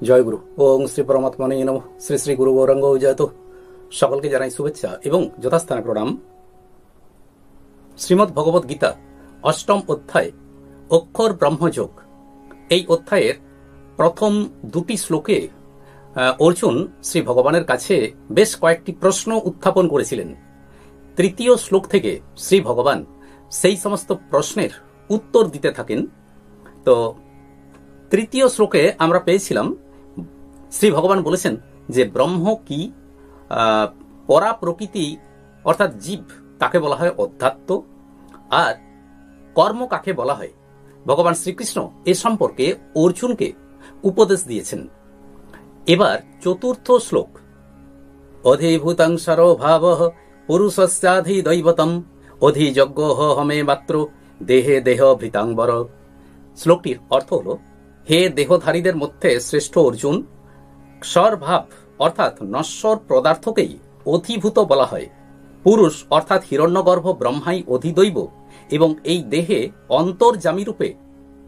জয় গুরু। ওং শ্রী পরমাত্মনে নমঃ। শ্রী শ্রী গুরু গৌরাঙ্গ জয়ত। সকলকে জানাই শুভেচ্ছা এবং যথাস্থানে প্রণাম। শ্রীমদ্ ভগবত গীতা অষ্টম অধ্যায় অক্ষর ব্রহ্মযোগ, এই অধ্যায়ের প্রথম দুটি শ্লোকে অর্জুন শ্রী ভগবানের কাছে বেশ কয়েকটি প্রশ্ন উত্থাপন করেছিলেন। তৃতীয় শ্লোক থেকে শ্রী ভগবান সেই সমস্ত প্রশ্নের উত্তর দিতে থাকেন। তো তৃতীয় শ্লোকে আমরা পেয়েছিলাম শ্রী ভগবান বলেছেন যে ব্রহ্ম কি, পরা প্রকৃতি অর্থাৎ জীব তাকে বলা হয় অধ্যাত্ম, আর কর্ম কাকে বলা হয় ভগবান শ্রীকৃষ্ণ এ সম্পর্কে অর্জুনকে উপদেশ দিয়েছেন। এবার চতুর্থ শ্লোক, অধিভূতং সর্বভাবঃ পুরুষস্যাধি দৈবতম অধিযজ্ঞ হমে মাত্র দেহে দেহ ভৃতাঙ্বর। শ্লোকটির অর্থ হল, হে দেহধারীদের মধ্যে শ্রেষ্ঠ অর্জুন, স্বরভাব অর্থাৎ নশ্বর পদার্থকেই অধিভূত বলা হয়। পুরুষ অর্থাৎ হিরণ্যগর্ভ ব্রহ্মাই অধিদৈব এবং এই দেহে অন্তর্যামী রূপে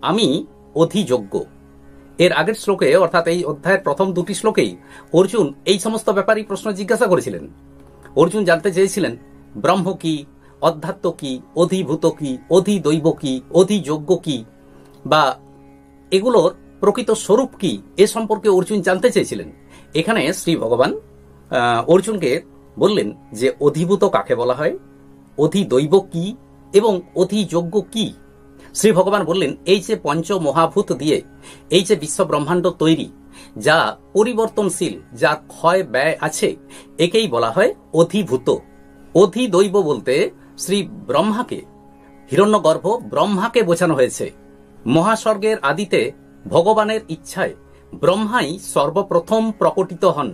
আমি অধিযোগ্য। এর আগের শ্লোকে অর্থাৎ এই অধ্যায়ের প্রথম দুটি শ্লোকেই অর্জুন এই সমস্ত ব্যাপারই প্রশ্ন জিজ্ঞাসা করেছিলেন। অর্জুন জানতে চেয়েছিলেন ব্রহ্ম কি, অধ্যাত্ম কি, অধিভূত কি, অধিদৈব কি, অধিযোগ্য কি, বা এগুলোর প্রকৃত স্বরূপ কি, এ সম্পর্কে অর্জুন জানতে চেয়েছিলেন। এখানে শ্রী ভগবান অর্জুনকে বললেন যে অধিভূত কাকে বলা হয়, অধিদৈব কি এবং অধিযোগ্য কি। শ্রী ভগবান বললেন এই যে পঞ্চ মহাভূত দিয়ে এই যে বিশ্ব ব্রহ্মাণ্ড তৈরি, যা পরিবর্তনশীল, যা ক্ষয় ব্যয় আছে, একেই বলা হয় অধিভূত। অধিদৈব বলতে শ্রী ব্রহ্মাকে, হিরণ্যগর্ভ ব্রহ্মাকে বোঝানো হয়েছে। মহাস্বর্গের আদিতে ভগবানের ইচ্ছায় ব্রহ্মাই সর্বপ্রথম প্রকটিত হন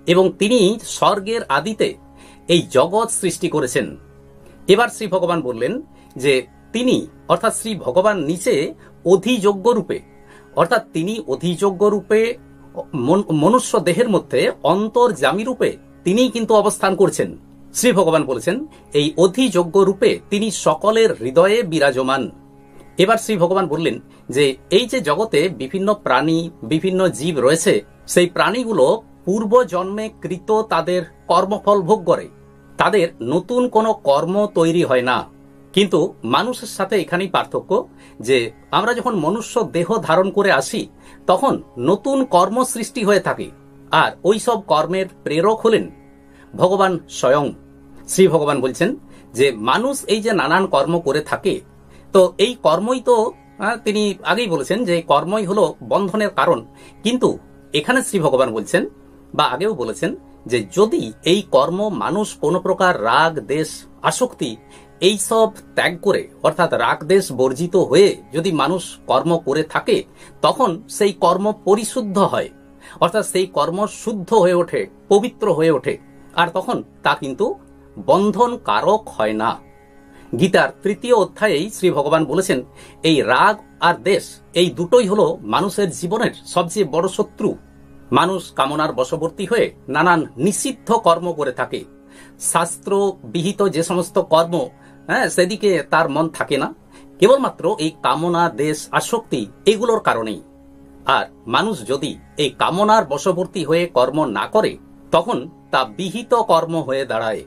এবং তিনি স্বর্গের আদিতে এই জগৎ সৃষ্টি করেছেন। এবার শ্রী ভগবান বললেন যে তিনি অর্থাৎ শ্রী ভগবান নিচে অধিযোগ্য রূপে, অর্থাৎ তিনি অধিযোগ্য রূপে মনুষ্য দেহের মধ্যে অন্তর্যামী রূপে তিনি কিন্তু অবস্থান করছেন। শ্রী ভগবান বলেছেন এই অধিযোগ্য রূপে তিনি সকলের হৃদয়ে বিরাজমান। এবার শ্রী ভগবান বললেন যে এই যে জগতে বিভিন্ন প্রাণী, বিভিন্ন জীব রয়েছে, সেই প্রাণীগুলো পূর্ব জন্মে কৃত তাদের কর্মফল ভোগ করে, তাদের নতুন কোনো কর্ম তৈরি হয় না। কিন্তু মানুষের সাথে এখানেই পার্থক্য যে আমরা যখন মনুষ্য দেহ ধারণ করে আসি তখন নতুন কর্ম সৃষ্টি হয়ে থাকে, আর ওই সব কর্মের প্রেরক হলেন ভগবান স্বয়ং। শ্রী ভগবান বলছেন যে মানুষ এই যে নানান কর্ম করে থাকে, তো এই কর্মই তো তিনি আগেই বলেছেন যে কর্মই হলো বন্ধনের কারণ। কিন্তু এখানে শ্রী ভগবান বলছেন বা আগেও বলেছেন যে যদি এই কর্ম মানুষ কোনো প্রকার রাগ, দেশ, আসক্তি এই সব ত্যাগ করে অর্থাৎ রাগ দেশ বর্জিত হয়ে যদি মানুষ কর্ম করে থাকে, তখন সেই কর্ম পরিশুদ্ধ হয়, অর্থাৎ সেই কর্ম শুদ্ধ হয়ে ওঠে, পবিত্র হয়ে ওঠে, আর তখন তা কিন্তু বন্ধন কারক হয় না। গীতার তৃতীয় অধ্যায়েই শ্রী ভগবান বলেছেন এই রাগ আর দেশ, এই দুটোই হলো মানুষের জীবনের সবচেয়ে বড় শত্রু। মানুষ কামনার বশবর্তী হয়ে নানান নিষিদ্ধ কর্ম করে থাকে। শাস্ত্র বিহিত যে সমস্ত কর্ম, সেদিকে তার মন থাকে না, কেবলমাত্র এই কামনা, দেশ, আসক্তি এগুলোর কারণেই। আর মানুষ যদি এই কামনার বশবর্তী হয়ে কর্ম না করে, তখন তা বিহিত কর্ম হয়ে দাঁড়ায়।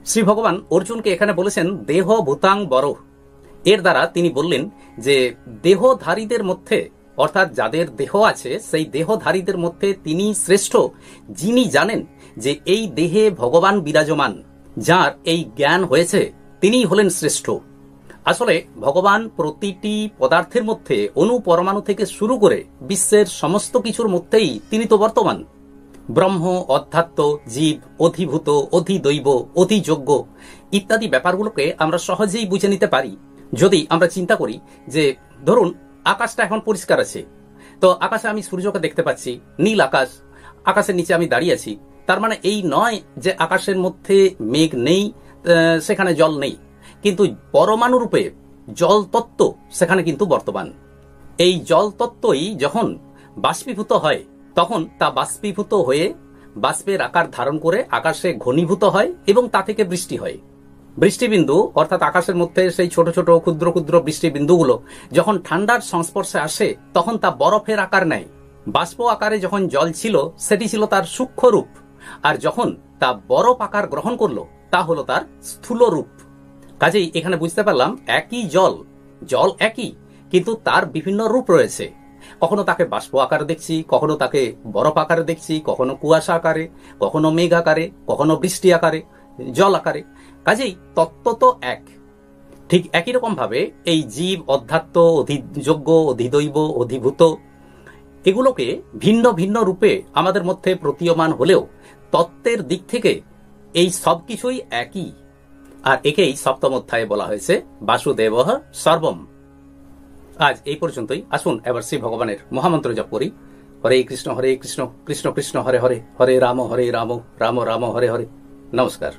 শ্রী ভগবান অর্জুনকে এখানে বলেছেন দেহ ভূতাং বর। এর দ্বারা তিনি বললেন যে দেহধারীদের মধ্যে অর্থাৎ যাদের দেহ আছে সেই দেহধারীদের মধ্যে তিনি শ্রেষ্ঠ, যিনি জানেন যে এই দেহে ভগবান বিরাজমান, যার এই জ্ঞান হয়েছে তিনিই হলেন শ্রেষ্ঠ। আসলে ভগবান প্রতিটি পদার্থের মধ্যে, অণু পরমাণু থেকে শুরু করে বিশ্বের সমস্ত কিছুর মধ্যেই তিনি তো বর্তমান। ব্রহ্ম, অধ্যাত্ম, জীব, অধিভূত, অধিদৈব, অধিযোগ্য ইত্যাদি ব্যাপারগুলোকে আমরা সহজেই বুঝে নিতে পারি যদি আমরা চিন্তা করি যে ধরুন আকাশটা এখন পরিষ্কার আছে, তো আকাশে আমি সূর্যকে দেখতে পাচ্ছি, নীল আকাশ, আকাশের নিচে আমি দাঁড়িয়ে আছি। তার মানে এই নয় যে আকাশের মধ্যে মেঘ নেই, সেখানে জল নেই, কিন্তু পরমাণু রূপে জল তত্ত্ব সেখানে কিন্তু বর্তমান। এই জল তত্ত্বই যখন বাষ্পীভূত হয় তখন তা বাষ্পীভূত হয়ে বাষ্পের আকার ধারণ করে আকাশে ঘনীভূত হয় এবং তা থেকে বৃষ্টি হয়। বৃষ্টিবিন্দু অর্থাৎ আকাশের মধ্যে সেই ছোট ছোট ক্ষুদ্র ক্ষুদ্র বৃষ্টিবিন্দুগুলো যখন ঠান্ডার সংস্পর্শে আসে তখন তা বরফের আকার নেয়। বাষ্প আকারে যখন জল ছিল সেটি ছিল তার সূক্ষ্ম রূপ, আর যখন তা বরফ আকার গ্রহণ করলো তা হলো তার স্থূল রূপ। কাজেই এখানে বুঝতে পারলাম একই জল, জল একই, কিন্তু তার বিভিন্ন রূপ রয়েছে। কখনো তাকে বাষ্প আকারে দেখছি, কখনো তাকে বরফ আকারে দেখছি, কখনো কুয়াশা আকারে, কখনো মেঘ আকারে, কখনো বৃষ্টি আকারে, জল আকারে। কাজেই তত্ত্ব তো এক। ঠিক একই রকম ভাবে এই জীব, অধ্যাত্ম, অধিযোগ্য, অধিদৈব, অধিভূত, এগুলোকে ভিন্ন ভিন্ন রূপে আমাদের মধ্যে প্রতীয়মান হলেও তত্ত্বের দিক থেকে এই সবকিছুই একই। আর একেই সপ্তম অধ্যায়ে বলা হয়েছে বাসুদেবঃ সর্বম। আজ এই পর্যন্তই। আসুন এবার শ্রী ভগবানের মহামন্ত্র জপ করি। হরে কৃষ্ণ কৃষ্ণ কৃষ্ণ হরে হরে, হরে রাম রাম রাম হরে হরে। নমস্কার।